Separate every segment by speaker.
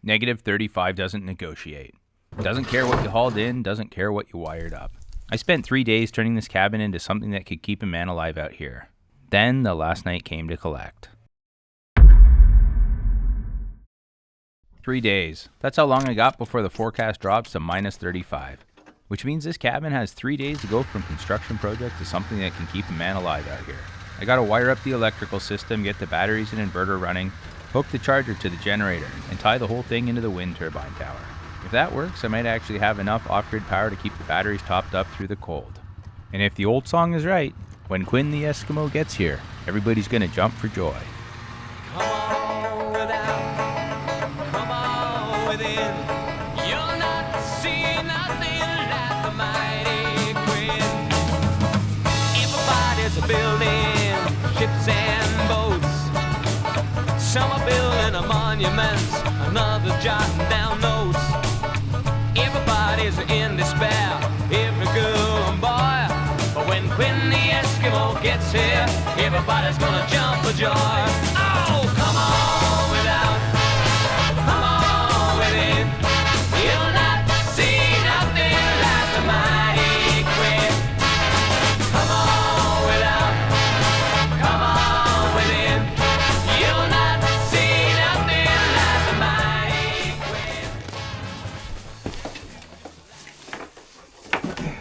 Speaker 1: -35 doesn't negotiate. Doesn't care what you hauled in, doesn't care what you wired up. I spent 3 days turning this cabin into something that could keep a man alive out here. Then the last night came to collect. 3 days. That's how long I got before the forecast drops to -35. Which means this cabin has 3 days to go from construction project to something that can keep a man alive out here. I gotta wire up the electrical system, get the batteries and inverter running, hook the charger to the generator, and tie the whole thing into the wind turbine tower. If that works, I might actually have enough off-grid power to keep the batteries topped up through the cold. And if the old song is right, when Quinn the Eskimo gets here, everybody's gonna jump for joy.
Speaker 2: Come on without, come on within. You'll not see nothing like the mighty Quinn. Everybody's building ships and boats. Some are building a monument, another jotting down notes. Everybody's in despair, every girl and boy. But when Quinn the Eskimo gets here, everybody's gonna jump for joy. Oh, come on without, come on within. You'll not see nothing like the mighty Quinn. Come on without, come on within. You'll not see nothing like the mighty Quinn.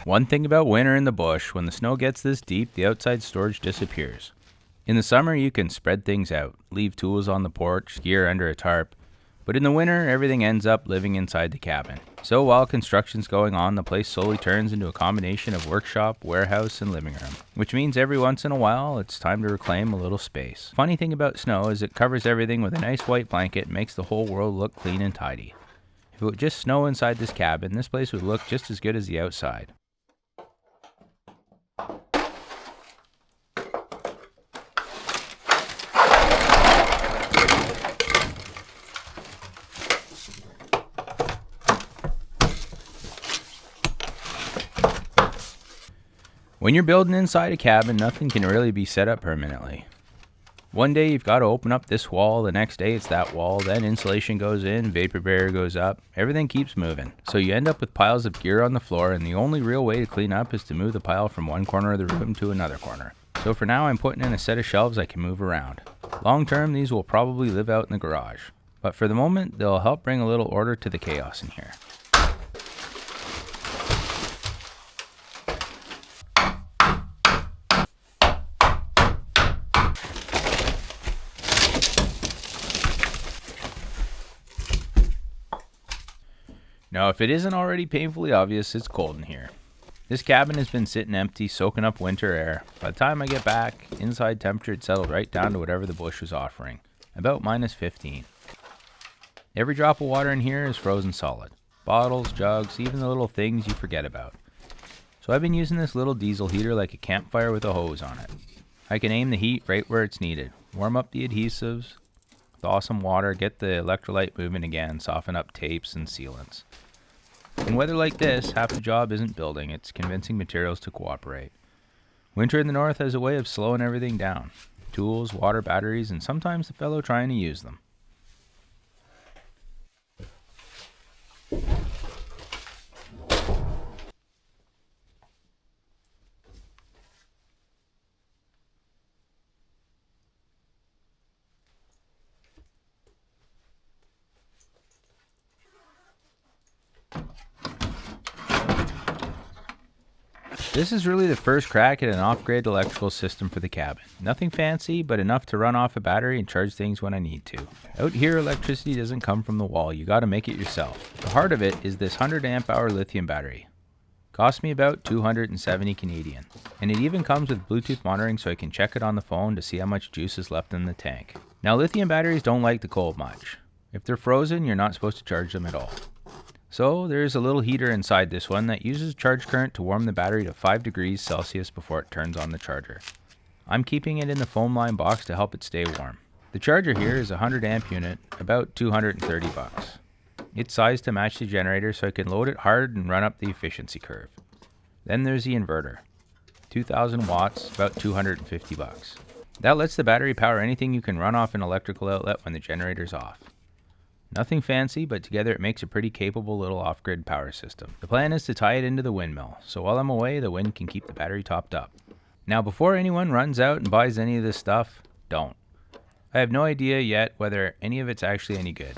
Speaker 1: One thing about winter in the bush, when the snow gets this deep, the outside storage disappears. In the summer, you can spread things out, leave tools on the porch, gear under a tarp, but in the winter, everything ends up living inside the cabin. So while construction's going on, the place slowly turns into a combination of workshop, warehouse, and living room, which means every once in a while, it's time to reclaim a little space. Funny thing about snow is it covers everything with a nice white blanket and makes the whole world look clean and tidy. If it would just snow inside this cabin, this place would look just as good as the outside. When you're building inside a cabin, nothing can really be set up permanently. One day you've got to open up this wall, the next day it's that wall, then insulation goes in, vapor barrier goes up, everything keeps moving. So you end up with piles of gear on the floor, and the only real way to clean up is to move the pile from one corner of the room to another corner. So for now I'm putting in a set of shelves I can move around. Long term these will probably live out in the garage, but for the moment they'll help bring a little order to the chaos in here. Now, if it isn't already painfully obvious, it's cold in here. This cabin has been sitting empty, soaking up winter air. By the time I get back, inside temperature had settled right down to whatever the bush was offering, about -15. Every drop of water in here is frozen solid. Bottles, jugs, even the little things you forget about. So I've been using this little diesel heater like a campfire with a hose on it. I can aim the heat right where it's needed, warm up the adhesives, thaw some water, get the electrolyte moving again, soften up tapes and sealants. In weather like this, half the job isn't building, it's convincing materials to cooperate. Winter in the north has a way of slowing everything down. Tools, water, batteries, and sometimes the fellow trying to use them. This is really the first crack at an off-grid electrical system for the cabin. Nothing fancy, but enough to run off a battery and charge things when I need to. Out here, electricity doesn't come from the wall, you gotta make it yourself. The heart of it is this 100 amp hour lithium battery. Cost me about 270 Canadian. And it even comes with Bluetooth monitoring so I can check it on the phone to see how much juice is left in the tank. Now lithium batteries don't like the cold much. If they're frozen, you're not supposed to charge them at all. So there's a little heater inside this one that uses charge current to warm the battery to 5 degrees Celsius before it turns on the charger. I'm keeping it in the foam line box to help it stay warm. The charger here is a 100 amp unit, about $230. It's sized to match the generator so I can load it hard and run up the efficiency curve. Then there's the inverter, 2000 watts, about $250. That lets the battery power anything you can run off an electrical outlet when the generator's off. Nothing fancy, but together it makes a pretty capable little off-grid power system. The plan is to tie it into the windmill, so while I'm away, the wind can keep the battery topped up. Now, before anyone runs out and buys any of this stuff, don't. I have no idea yet whether any of it's actually any good.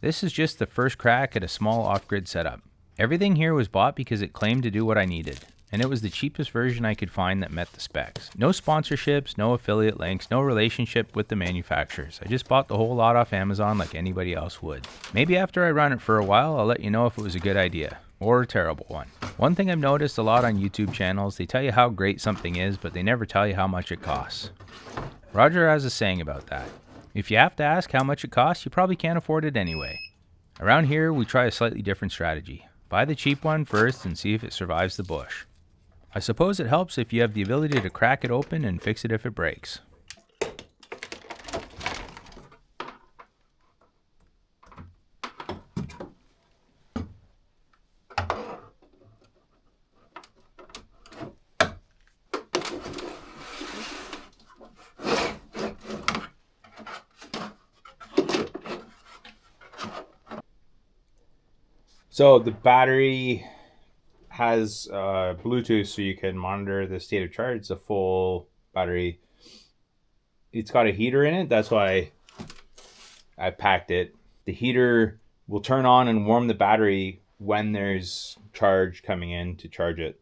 Speaker 1: This is just the first crack at a small off-grid setup. Everything here was bought because it claimed to do what I needed, and it was the cheapest version I could find that met the specs. No sponsorships, no affiliate links, no relationship with the manufacturers. I just bought the whole lot off Amazon like anybody else would. Maybe after I run it for a while, I'll let you know if it was a good idea, or a terrible one. One thing I've noticed a lot on YouTube channels, they tell you how great something is, but they never tell you how much it costs. Roger has a saying about that. If you have to ask how much it costs, you probably can't afford it anyway. Around here, we try a slightly different strategy. Buy the cheap one first and see if it survives the bush. I suppose it helps if you have the ability to crack it open and fix it if it breaks.
Speaker 3: So the battery has Bluetooth, so you can monitor the state of charge. It's a full battery. It's got a heater in it. That's why I packed it. The heater will turn on and warm the battery when there's charge coming in to charge it.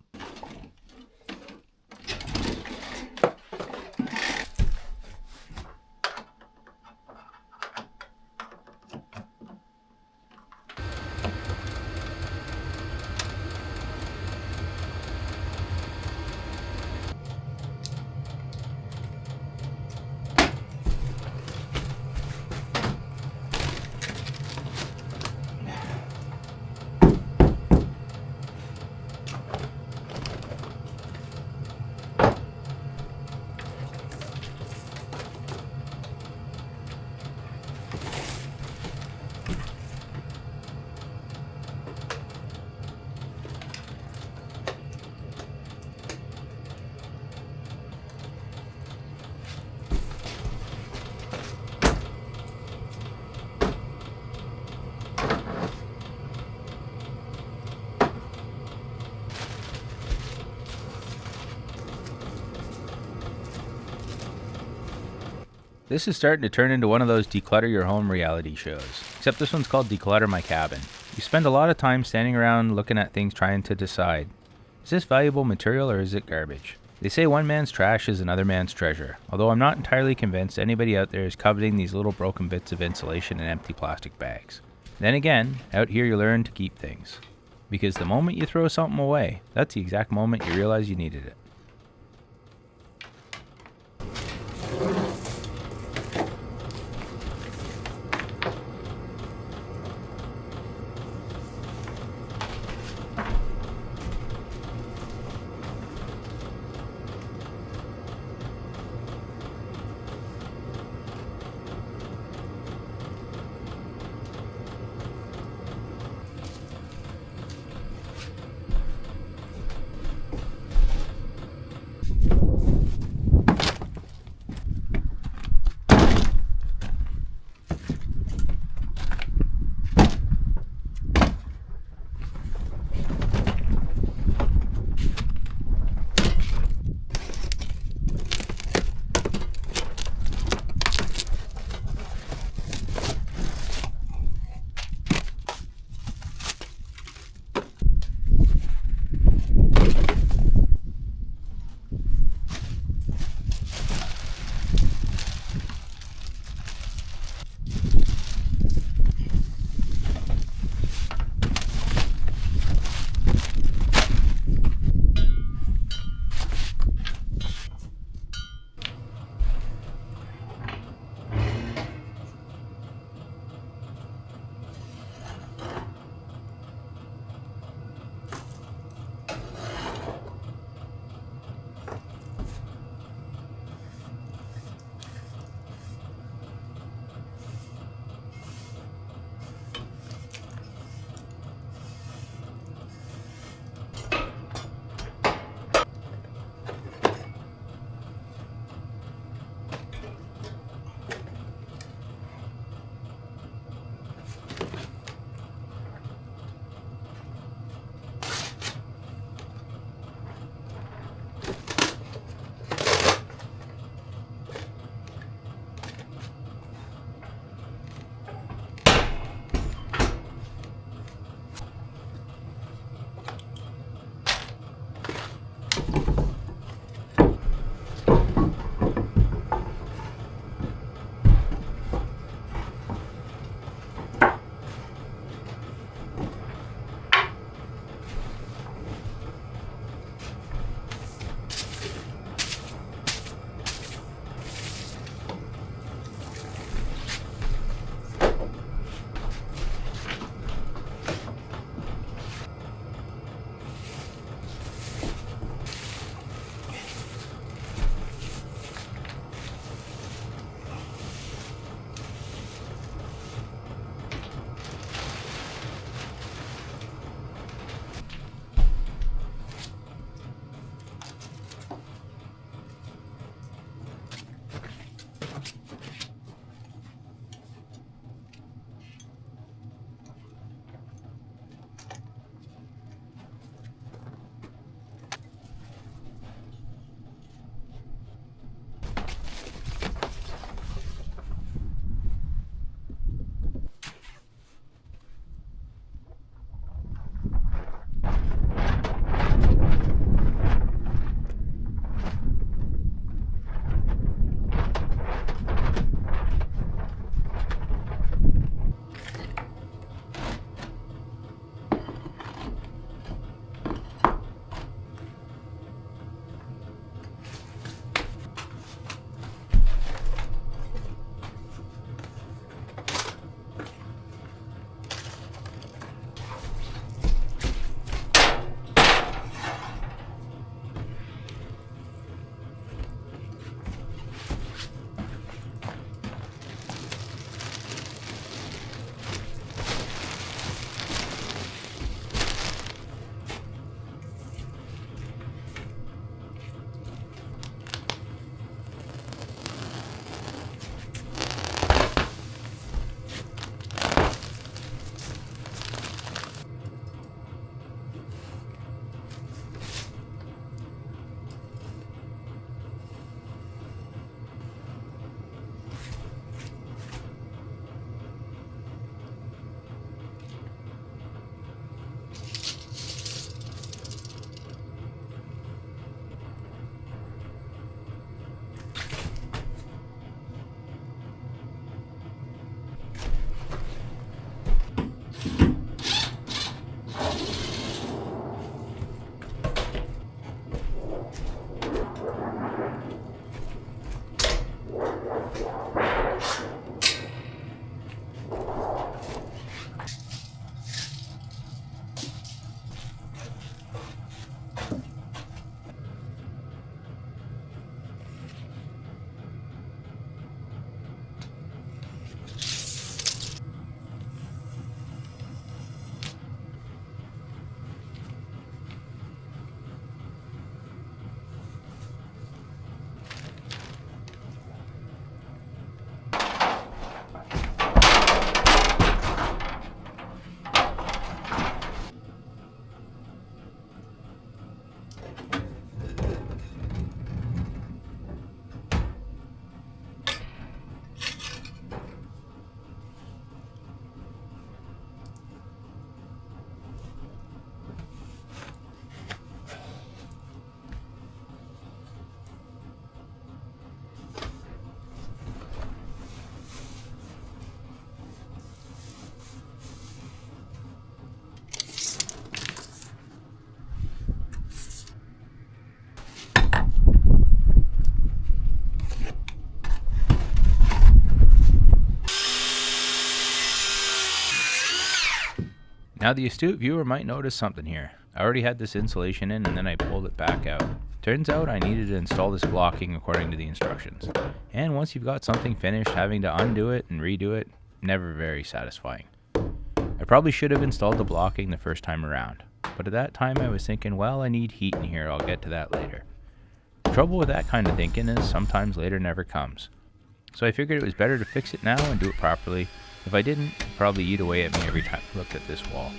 Speaker 1: This is starting to turn into one of those declutter your home reality shows, except this one's called Declutter My Cabin. You spend a lot of time standing around looking at things trying to decide, is this valuable material or is it garbage? They say one man's trash is another man's treasure, although I'm not entirely convinced anybody out there is coveting these little broken bits of insulation and empty plastic bags. Then again, out here you learn to keep things, because the moment you throw something away, that's the exact moment you realize you needed it. Now the astute viewer might notice something here. I already had this insulation in and then I pulled it back out. Turns out I needed to install this blocking according to the instructions. And once you've got something finished, having to undo it and redo it, never very satisfying. I probably should have installed the blocking the first time around, but at that time I was thinking, well, I need heat in here, I'll get to that later. The trouble with that kind of thinking is sometimes later never comes. So I figured it was better to fix it now and do it properly. If I didn't, it'd probably eat away at me every time I looked at this wall.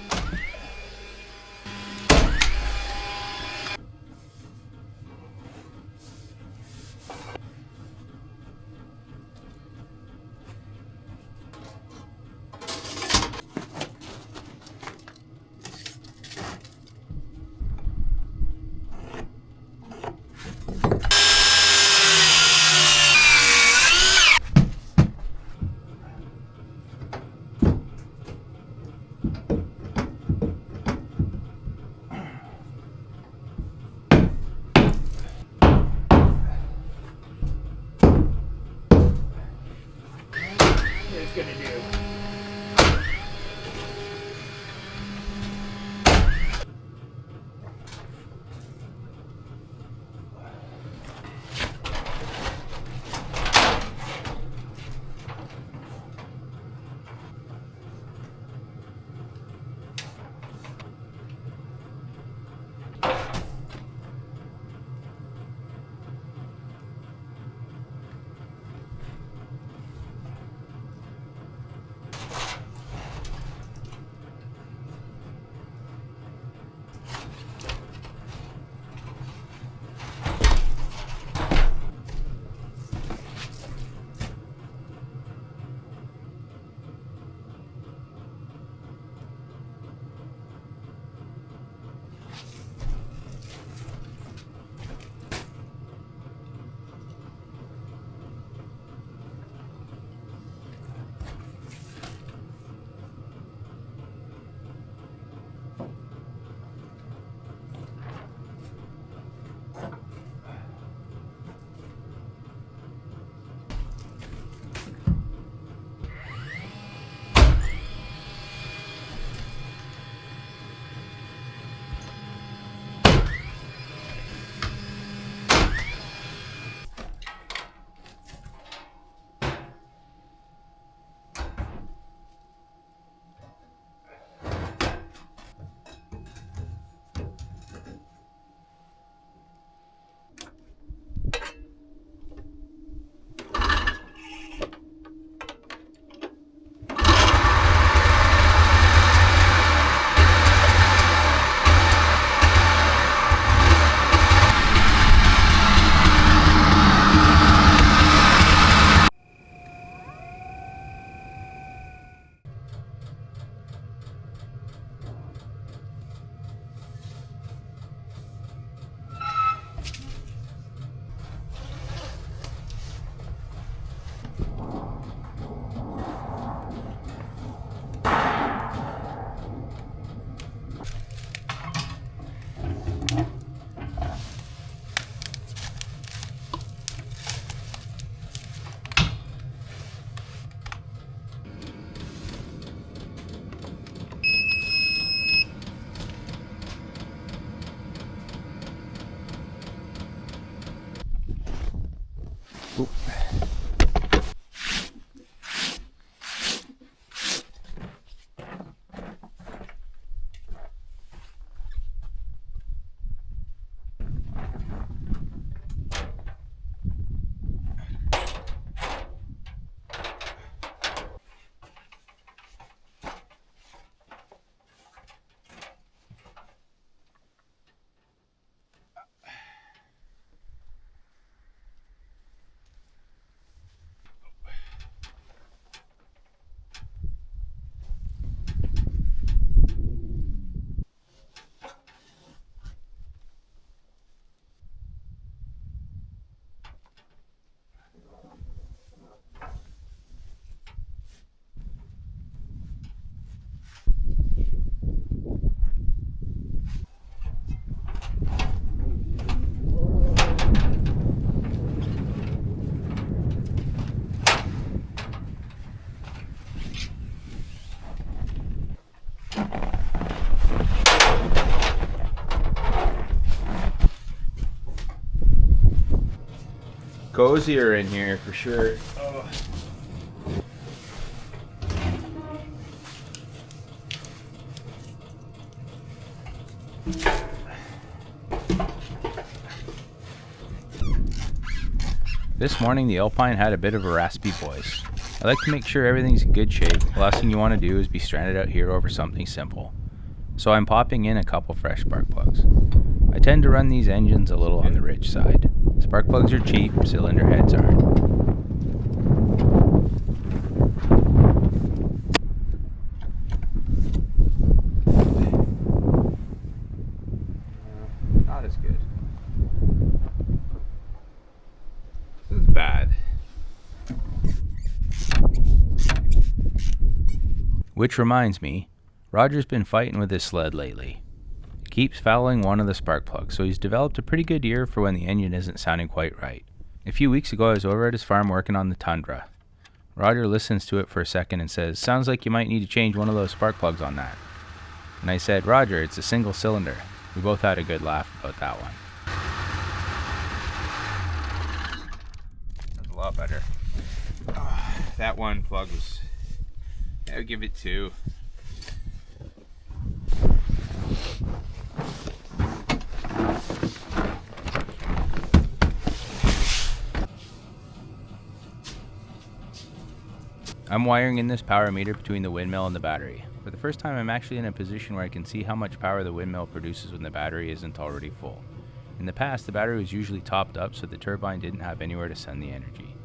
Speaker 3: cozier in here for sure. Oh.
Speaker 1: This morning the Alpine had a bit of a raspy voice. I like to make sure everything's in good shape. The last thing you want to do is be stranded out here over something simple. So I'm popping in a couple fresh spark plugs. I tend to run these engines a little on the rich side. Spark plugs are cheap, cylinder heads aren't.
Speaker 3: Not as good. This is bad.
Speaker 1: Which reminds me, Roger's been fighting with his sled lately. It keeps fouling one of the spark plugs, so he's developed a pretty good ear for when the engine isn't sounding quite right. A few weeks ago I was over at his farm working on the Tundra. Roger listens to it for a second and says, "Sounds like you might need to change one of those spark plugs on that." And I said, "Roger, it's a single cylinder." We both had a good laugh about that one.
Speaker 3: That's a lot better. That one plug was... I would give it 2.
Speaker 1: I'm wiring in this power meter between the windmill and the battery. For the first time I'm actually in a position where I can see how much power the windmill produces when the battery isn't already full. In the past, the battery was usually topped up so the turbine didn't have anywhere to send the energy.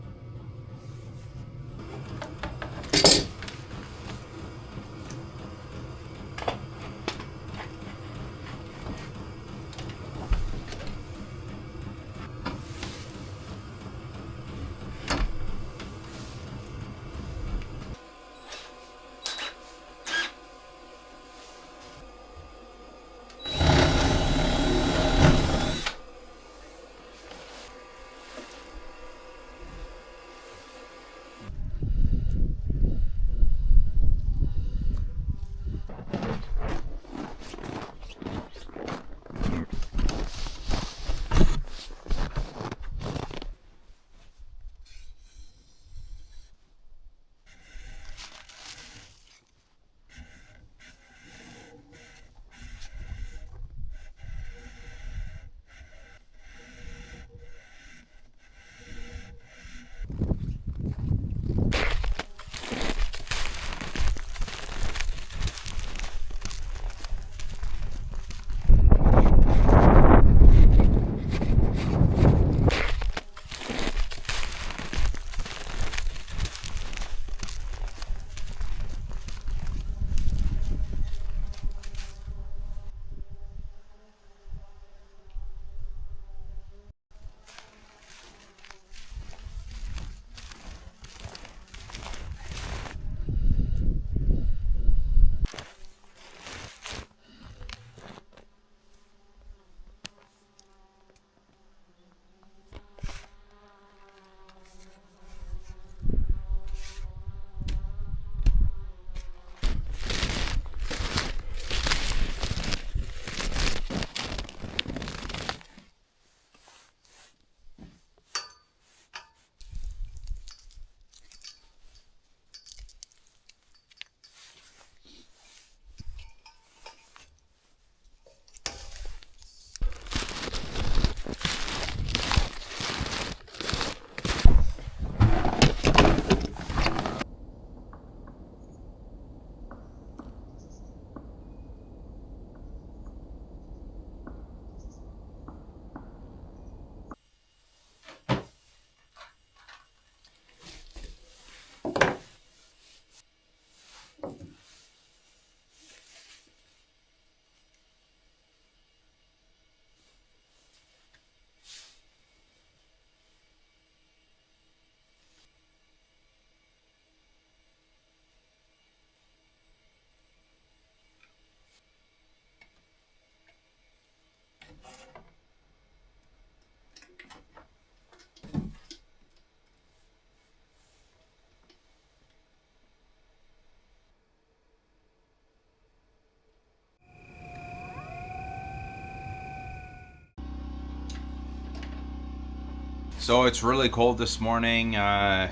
Speaker 3: So it's really cold this morning. It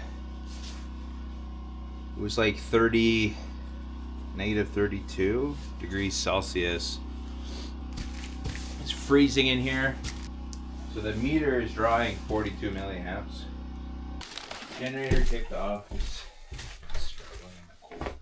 Speaker 3: was like negative 32 degrees Celsius. It's freezing in here. So the meter is drawing 42 milliamps. Generator kicked off. It's struggling in the cold.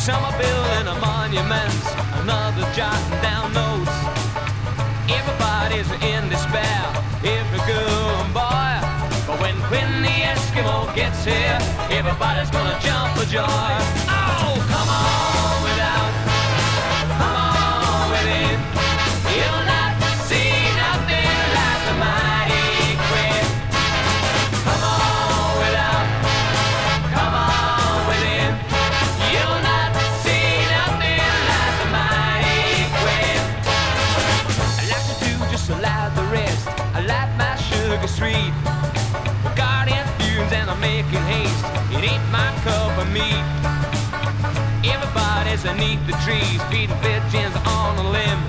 Speaker 2: Some are building a monument, another jotting down notes. Everybody's in despair, every girl and boy. But when Quinn the Eskimo gets here, everybody's gonna jump for joy. Oh, come on without, come on with it. You'll not see nothing like the mighty Quinn. Come on without, come on with it. You'll not see nothing like the mighty Quinn. I like to do just like the rest. I like my sugar sweet. Guardian fumes and I'm making haste. It ain't my cup of meat. Everybody's beneath the trees, feeding pigeons on a limb.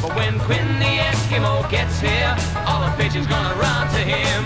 Speaker 2: But when Quinn the Eskimo gets here, all the pigeons gonna run to him.